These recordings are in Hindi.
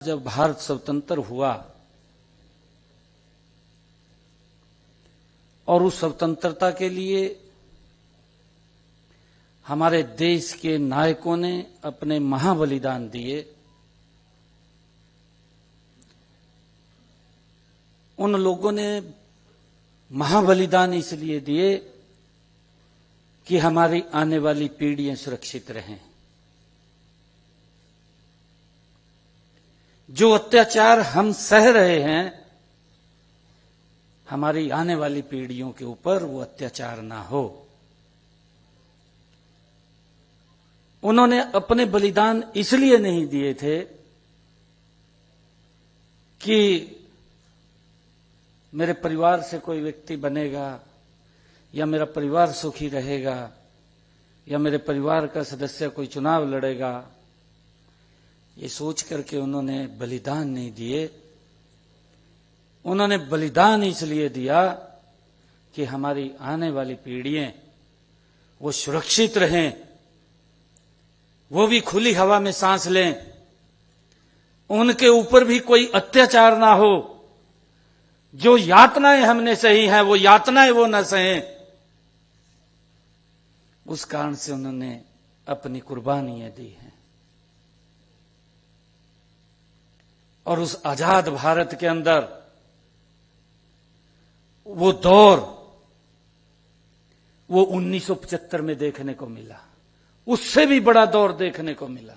जब भारत स्वतंत्र हुआ और उस स्वतंत्रता के लिए हमारे देश के नायकों ने अपने महाबलिदान दिए, उन लोगों ने महाबलिदान इसलिए दिए कि हमारी आने वाली पीढ़ियां सुरक्षित रहें। जो अत्याचार हम सह रहे हैं, हमारी आने वाली पीढ़ियों के ऊपर वो अत्याचार ना हो। उन्होंने अपने बलिदान इसलिए नहीं दिए थे कि मेरे परिवार से कोई व्यक्ति बनेगा या मेरा परिवार सुखी रहेगा या मेरे परिवार का सदस्य कोई चुनाव लड़ेगा, ये सोच करके उन्होंने बलिदान नहीं दिए। उन्होंने बलिदान इसलिए दिया कि हमारी आने वाली पीढ़ियां वो सुरक्षित रहें, वो भी खुली हवा में सांस लें, उनके ऊपर भी कोई अत्याचार ना हो। जो यातनाएं हमने सही हैं वो यातनाएं वो न सहें। उस कारण से उन्होंने अपनी कुर्बानियां दी हैं। और उस आजाद भारत के अंदर वो दौर वो 1975 में देखने को मिला, उससे भी बड़ा दौर देखने को मिला।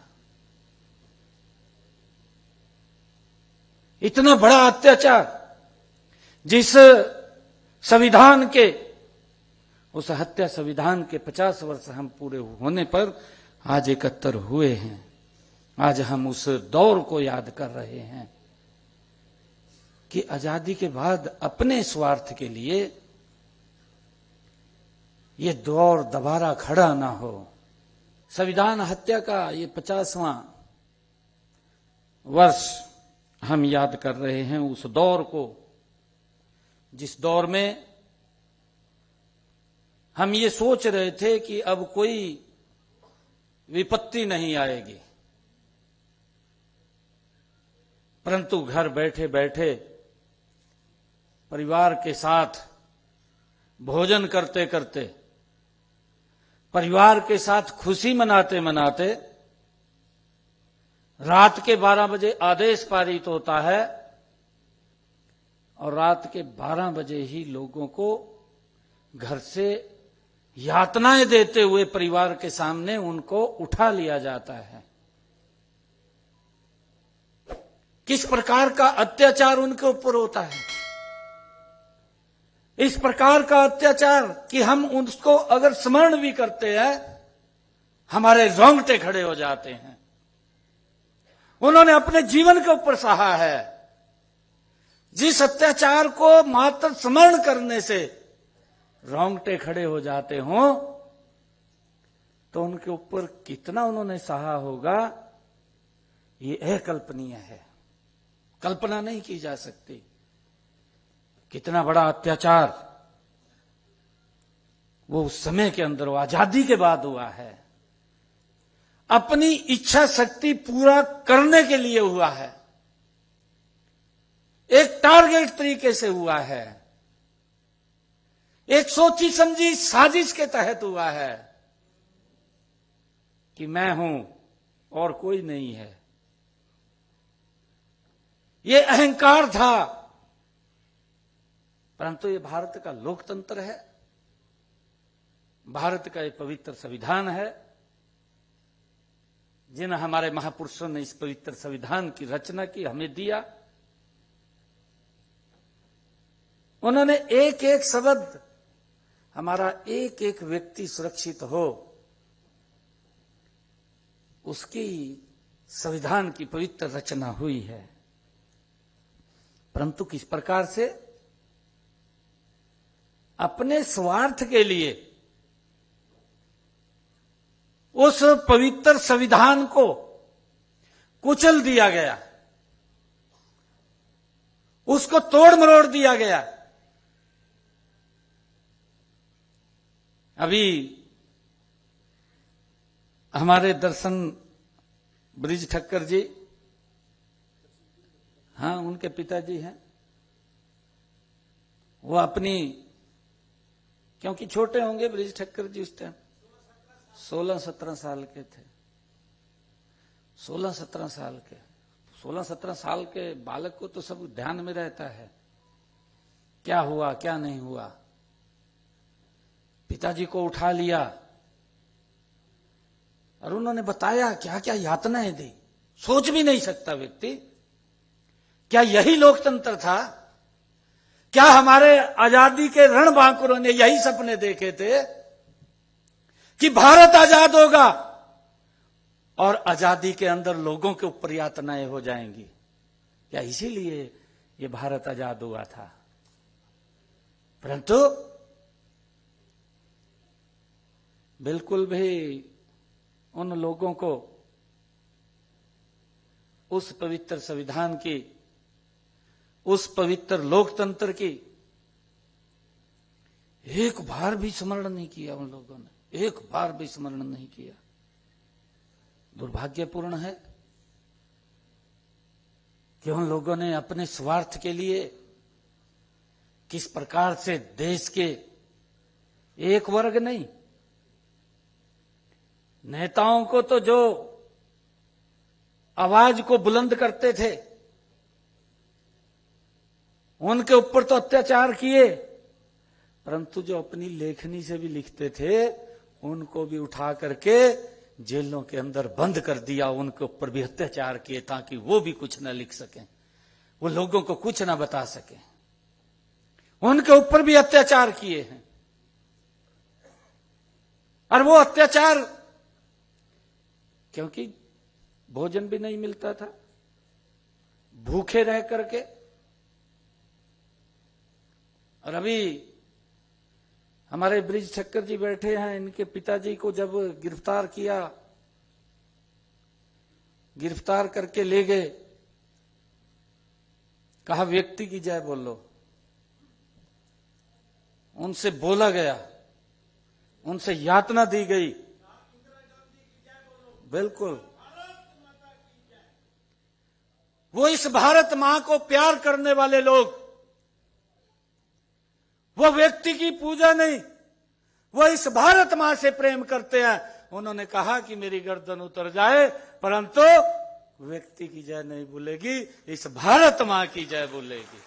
इतना बड़ा अत्याचार जिस संविधान के, उस हत्या संविधान के 50 वर्ष हम पूरे होने पर आज 71 हुए हैं। आज हम उस दौर को याद कर रहे हैं कि आजादी के बाद अपने स्वार्थ के लिए ये दौर दोबारा खड़ा ना हो। संविधान हत्या का ये 50वां वर्ष हम याद कर रहे हैं, उस दौर को जिस दौर में हम ये सोच रहे थे कि अब कोई विपत्ति नहीं आएगी, परंतु घर बैठे बैठे परिवार के साथ भोजन करते करते, परिवार के साथ खुशी मनाते मनाते रात के 12 बजे आदेश पारित होता है और रात के 12 बजे ही लोगों को घर से यातनाएं देते हुए परिवार के सामने उनको उठा लिया जाता है। किस प्रकार का अत्याचार उनके ऊपर होता है, इस प्रकार का अत्याचार कि हम उसको अगर स्मरण भी करते हैं हमारे रोंगटे खड़े हो जाते हैं। उन्होंने अपने जीवन के ऊपर सहा है। जिस अत्याचार को मात्र स्मरण करने से रोंगटे खड़े हो जाते हों, तो उनके ऊपर कितना उन्होंने सहा होगा, ये अकल्पनीय है, कल्पना नहीं की जा सकती। कितना बड़ा अत्याचार वो उस समय के अंदर, वो आजादी के बाद हुआ है। अपनी इच्छा शक्ति पूरा करने के लिए हुआ है, एक टारगेट तरीके से हुआ है, एक सोची समझी साजिश के तहत हुआ है कि मैं हूं और कोई नहीं है। ये अहंकार था, परंतु ये भारत का लोकतंत्र है, भारत का ये पवित्र संविधान है। जिन हमारे महापुरुषों ने इस पवित्र संविधान की रचना की, हमें दिया, उन्होंने एक एक शब्द, हमारा एक एक व्यक्ति सुरक्षित हो, उसकी संविधान की पवित्र रचना हुई है। परंतु किस प्रकार से अपने स्वार्थ के लिए उस पवित्र संविधान को कुचल दिया गया, उसको तोड़ मरोड़ दिया गया। अभी हमारे दर्शन ब्रिज ठक्कर जी हाँ, उनके पिताजी हैं। वो अपनी, क्योंकि छोटे होंगे ब्रिज ठक्कर जी उस टाइम 16-17 साल के थे। 16-17 साल के, 16-17 साल के बालक को तो सब ध्यान में रहता है, क्या हुआ क्या नहीं हुआ। पिताजी को उठा लिया और उन्होंने बताया क्या क्या यातनाएं दी, सोच भी नहीं सकता व्यक्ति। क्या यही लोकतंत्र था? क्या हमारे आजादी के रणबांकुरों ने यही सपने देखे थे कि भारत आजाद होगा और आजादी के अंदर लोगों के ऊपर यातनाएं हो जाएंगी? क्या इसीलिए ये भारत आजाद हुआ था? परंतु बिल्कुल भी उन लोगों को उस पवित्र संविधान की, उस पवित्र लोकतंत्र की एक बार भी स्मरण नहीं किया। उन लोगों ने एक बार भी स्मरण नहीं किया। दुर्भाग्यपूर्ण है कि उन लोगों ने अपने स्वार्थ के लिए किस प्रकार से देश के एक वर्ग नहीं, नेताओं को तो जो आवाज को बुलंद करते थे उनके ऊपर तो अत्याचार किए, परंतु जो अपनी लेखनी से भी लिखते थे उनको भी उठा करके जेलों के अंदर बंद कर दिया। उनके ऊपर भी अत्याचार किए ताकि वो भी कुछ न लिख सकें, वो लोगों को कुछ न बता सकें। उनके ऊपर भी अत्याचार किए हैं। और वो अत्याचार क्योंकि भोजन भी नहीं मिलता था, भूखे रह करके। और अभी हमारे ब्रिज ठक्कर जी बैठे हैं, इनके पिताजी को जब गिरफ्तार किया, गिरफ्तार करके ले गए, कहा व्यक्ति की जय बोलो। उनसे बोला गया, उनसे यातना दी गई। बिल्कुल, वो इस भारत मां को प्यार करने वाले लोग, वो व्यक्ति की पूजा नहीं, वो इस भारत मां से प्रेम करते हैं। उन्होंने कहा कि मेरी गर्दन उतर जाए परंतु व्यक्ति की जय नहीं बोलेगी, इस भारत मां की जय बोलेगी।